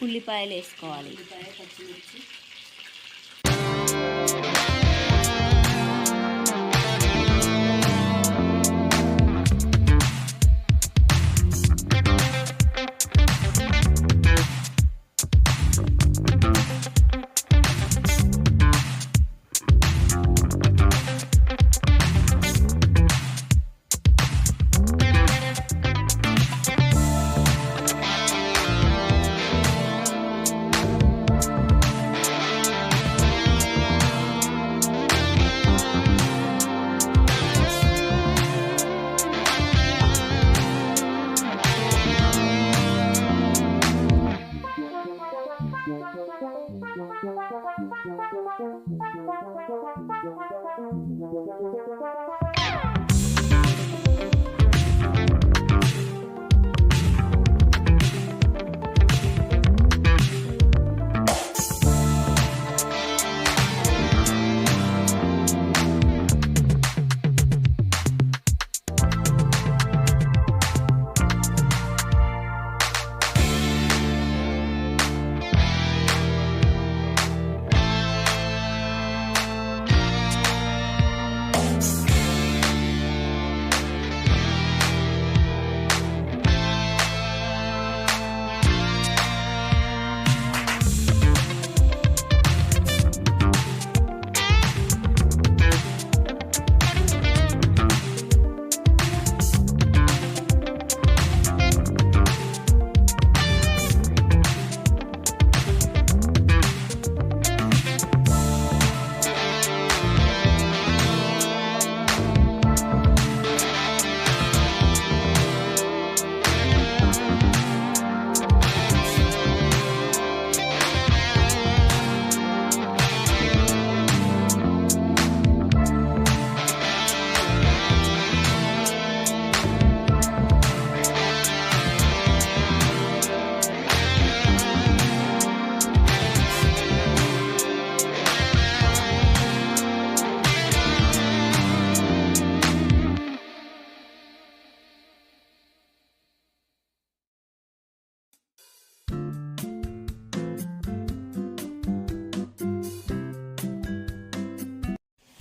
ఉల్లిపాయలు వేసుకోవాలి. ఉల్లిపాయ, పచ్చిమిర్చి.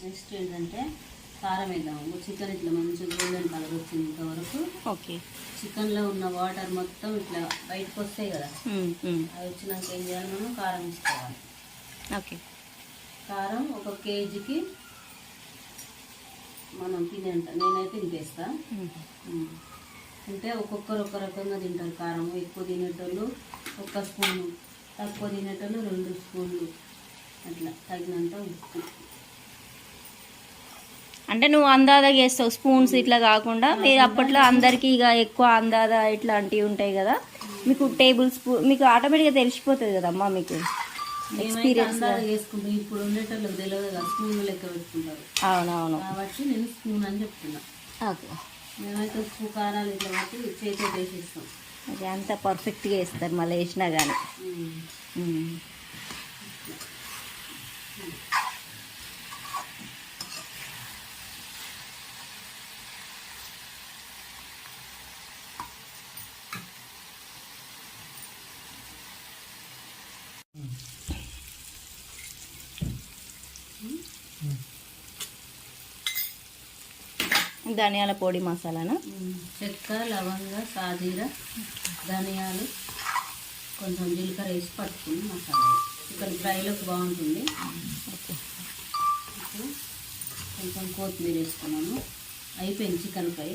నెక్స్ట్ ఏంటంటే కారం వేద్దాము. చికెన్ ఇట్లా మంచిగా గోల్డెన్ కలర్ వచ్చింది ఇంతవరకు. ఓకే. చికెన్లో ఉన్న వాటర్ మొత్తం ఇట్లా బయటకు వస్తాయి కదా, అవి వచ్చినాక ఏం చేయాలి, మనం కారం వేసుకోవాలి. ఓకే. కారం 1 కేజీకి మనం తినేంత, నేనైతే తింటేస్తా. అంటే ఒక్కొక్కరు ఒక రకంగా తింటారు కారం. ఎక్కువ తినేటోళ్ళు 1 స్పూను, తక్కువ తినేటోళ్ళు 2 స్పూన్లు, అట్లా తగినంత ఉప్పు. అంటే నువ్వు అందాదా చేస్తావు స్పూన్స్ ఇట్లా కాకుండా, మీరు అప్పట్లో అందరికీ ఇక ఎక్కువ అందాదా ఇట్లాంటివి ఉంటాయి కదా, మీకు టేబుల్ స్పూన్ మీకు ఆటోమేటిక్గా తెలిసిపోతుంది కదమ్మా, మీకు ఎక్స్పీరియన్స్ చేసుకుంటాం. ఇప్పుడు ఉండేటోళ్ళకి తెలియదు కదా, స్పూన్ లెక్క పెట్టుకుంటారు. అవునవును, కాబట్టి నేను స్పూన్ అని చెప్తున్నా. ఓకే. మేమైతే ఉప్పు కారాలు ఇట్లా బట్టి చేతితో వేసేస్తాం. అది అంత పర్ఫెక్ట్గా వేస్తారు మళ్ళీ వేసినా కానీ. ధనియాల పొడి మసాలాను, చెక్క, లవంగ, సాజీర, ధనియాలు, కొంచెం జీలకర్ర వేసి పట్టుకుని మసాలా చికెన్ ఫ్రైలోకి బాగుంటుంది. కొంచెం కొత్తిమీర వేసుకున్నాను. అయిపోయింది చికెన్ ఫ్రై.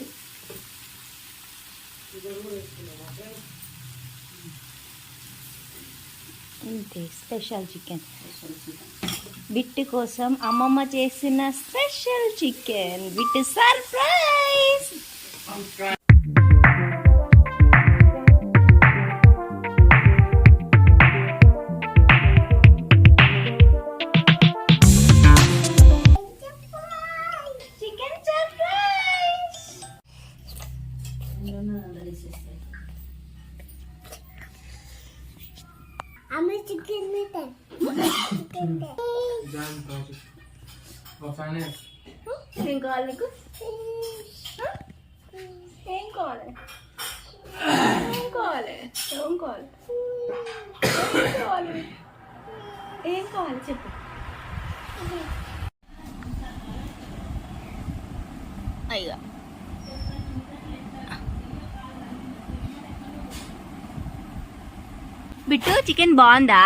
ఇంతే స్పెషల్ చికెన్. బిట్టు కోసం అమ్మమ్మ చేసిన special chicken with surprise. Chicken surprise. chicken mutton. ఏం కావాలి నీకు? ఏం కావాలి? ఏం కావాలి? ఏం కావాలి? చెప్పాలి చెప్పు. అయ్యో బిట్టు చికెన్ బాగుందా?